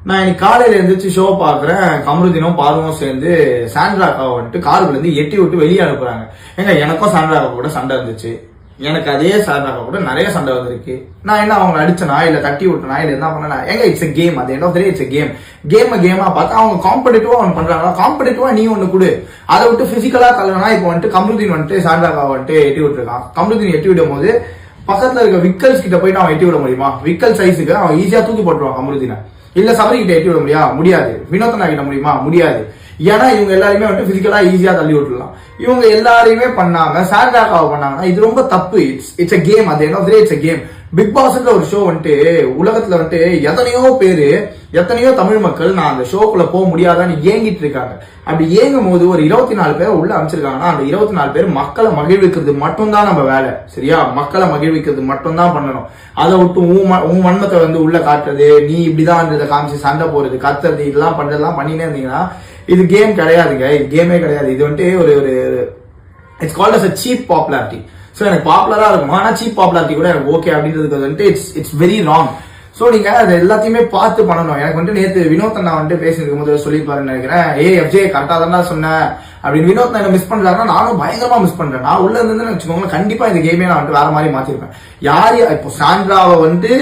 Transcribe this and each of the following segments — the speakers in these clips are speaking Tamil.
நான் இன்னைக்கு காலையில எழுந்திரிச்சு ஷோ பாக்குறேன். கமருதீனும் பாருவும் சேர்ந்து சாண்ட்ராக்காவை வந்துட்டு காருக்குள்ள இருந்து எட்டி விட்டு வெளியே அனுப்புறாங்க. ஏங்க எனக்கும் சாண்ட்ராக்கா கூட சண்டை இருந்துச்சு. எனக்கு அதே சாண்ட்ராக்கா கூட நிறைய சண்டை வந்திருக்கு. நான் என்ன அவங்க அடிச்சனா இல்ல தட்டி விட்டனா இல்ல என்ன பண்ணனா? ஏங்க இட்ஸ் கேம். அது என்ன தெரியும், இட்ஸ் கேம். கேமா பார்த்தா அவங்க காம்படிட்டிவா ஒன்று பண்றாங்களா? காம்படிட்டிவா நீ ஒண்ணு கொடு. அதை விட்டு பிசிக்கலா தள்ளனா இப்போ வந்துட்டு கமருதீன் வந்துட்டு சாண்ட்ராக்கா வந்துட்டு எட்டி விட்டுருக்கான். கமருதீன் எட்டி விடும் போது பக்கத்துல இருக்க விக்கல்ஸ் கிட்ட போயிட்டு அவன் எட்டி விட முடியுமா? விக்கல் சைஸுக்கு அவன் ஈஸியா தூக்கி போட்டுருவான் கமருதீனை. இல்ல சபரி கிட்ட எட்டி விட முடியாது. வினோத்னா கிட்ட முடியுமா? முடியாது. ஏன்னா இவங்க எல்லாருமே வந்து பிசிக்கலா ஈஸியா தள்ளி விட்டுலாம். இவங்க எல்லாரையுமே பண்ணாங்க, சாண்ட்ராக்காவை பண்ணாங்கன்னா இது ரொம்ப தப்பு. It's a game. அது என்ன இட்ஸ் a கேம். பிக் பாஸ்ன்ற ஒரு ஷோ வந்துட்டு உலகத்துல வந்துட்டு எத்தனையோ தமிழ் மக்கள் நான் அந்த ஷோக்குள்ள போக முடியாதான்னு ஏங்கிட்டு இருக்காங்க. அப்படி ஏங்கும் போது ஒரு 24 பேரை உள்ள அமைச்சிருக்காங்கன்னா அந்த 24 பேர் மக்களை மகிழ்விக்கிறது மட்டும்தான் நம்ம வேலை. சரியா? மக்களை மகிழ்விக்கிறது மட்டும்தான் பண்ணணும். அதை விட்டு உன் வன்மத்தை வந்து உள்ள காட்டுறது, நீ இப்படிதான் காமிச்சு சண்டை போறது, கத்துறது, இதெல்லாம் பண்றதெல்லாம் பண்ணினே இருந்தீங்கன்னா இது கேம் கிடையாதுங்க. இது கேமே கிடையாது. இது வந்துட்டு ஒரு it's called as a cheap popularity. So எனக்கு பாப்புலரா இருக்கும், ஆனா சீப் பாப்புலாரிட்டி கூட எனக்கு ஓகே அப்படின்றது வந்துட்டு இட்ஸ் வெரி ராங். ஸோ நீங்க அதை எல்லாத்தையுமே பார்த்து பண்ணணும். எனக்கு வந்துட்டு நேற்று வினோத் அண்ணா வந்துட்டு பேசியிருக்கும் போது சொல்லியிருப்பாருன்னு நினைக்கிறேன். எஃப்ஜே கரெக்டா தான் சொன்னேன் அப்படின்னு. வினோத் என்ன மிஸ் பண்றாருன்னா நானும் பயங்கரமா மிஸ் பண்றேன். நான் உள்ள இருந்து வச்சுக்கோங்க, கண்டிப்பா இந்த கேமே நான் வந்துட்டு வேற மாதிரி மாத்திருப்பேன். யாரு இப்போ சாண்ட்ராவை வந்துட்டு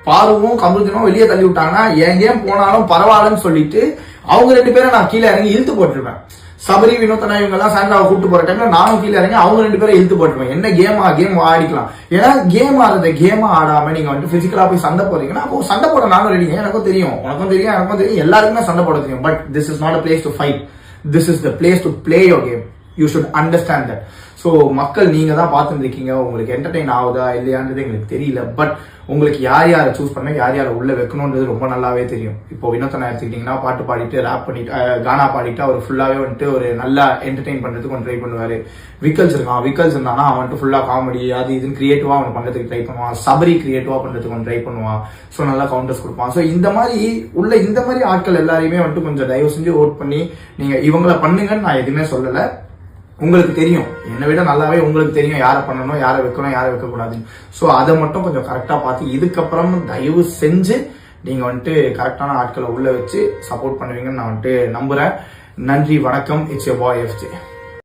பாருவும் கமருதீனும் வெளியே தள்ளி விட்டாங்கன்னா என் கேம் போனாலும் பரவாயில்லன்னு சொல்லிட்டு அவங்க 2 பேரும் நான் கீழே இறங்கி இழுத்து போட்டிருப்பேன். சபரி வினோத்னா இவங்க எல்லாம் சாண்ட்ராவை கூப்பிட்டு போற டைம்ல நானும் கீழே இறங்கி அவங்க 2 பேரும் இழுத்து போட்டுருவேன். என்ன கேம் ஆடிக்கலாம். ஏன்னா கேம் ஆடுறத கேமா ஆடாம நீங்க வந்துட்டு பிசிக்கலா போய் சண்டை போறீங்கன்னா அப்போ சண்டை போட நானும் ரெடிங்க. எனக்கும் தெரியும், உனக்கும் தெரியும், எனக்கும் தெரியும், எல்லாருக்குமே சண்டை போட தெரியும். But this is not a place to fight. This is the place to play your game. You should understand that. So மக்கள் நீங்க தான் பார்த்துட்டு இருக்கீங்க. உங்களுக்கு என்டர்டெயின் ஆகுதா இல்லையான்றது எங்களுக்கு தெரியல. பட் உங்களுக்கு யாரை சூஸ் பண்ண யாரை உள்ள வைக்கணும்ன்றது ரொம்ப நல்லாவே தெரியும். இப்போ வினோத்னா எடுத்துக்கிட்டீங்கன்னா பாட்டு பாடிட்டு ரேப் பண்ணிட்டு கானா பாடிட்டு அவர் ஃபுல்லாவே வந்துட்டு ஒரு நல்லா என்டர்டெயின் பண்றதுக்கு ஒன்று ட்ரை பண்ணுவாரு. விக்கல்ஸ் இருந்தானா அவன் வந்துட்டு ஃபுல்லா காமெடி அது இதுன்னு கிரியேட்டிவா அவன் பண்றதுக்கு ட்ரை பண்ணுவான். சபரி கிரியேட்டிவா பண்றதுக்கு ஒன்று ட்ரை பண்ணுவான். ஸோ நல்லா கவுண்டர்ஸ் கொடுப்பான். ஸோ இந்த மாதிரி ஆட்கள் எல்லாரையுமே வந்துட்டு கொஞ்சம் தயவு செஞ்சு ஓட் பண்ணி நீங்க இவங்கள பண்ணுங்கன்னு நான் எதுவுமே சொல்லல. உங்களுக்கு தெரியும், என்னை விட நல்லாவே உங்களுக்கு தெரியும் யாரை பண்ணணும், யாரை வைக்கணும், யாரை வைக்கக்கூடாதுன்னு. ஸோ அதை மட்டும் கொஞ்சம் கரெக்டாக பார்த்து இதுக்கப்புறம் தயவு செஞ்சு நீங்கள் வந்துட்டு கரெக்டான ஆட்களை உள்ள வச்சு சப்போர்ட் பண்ணுவீங்கன்னு நான் வந்துட்டு நம்புறேன். நன்றி, வணக்கம். It's your bye FJ.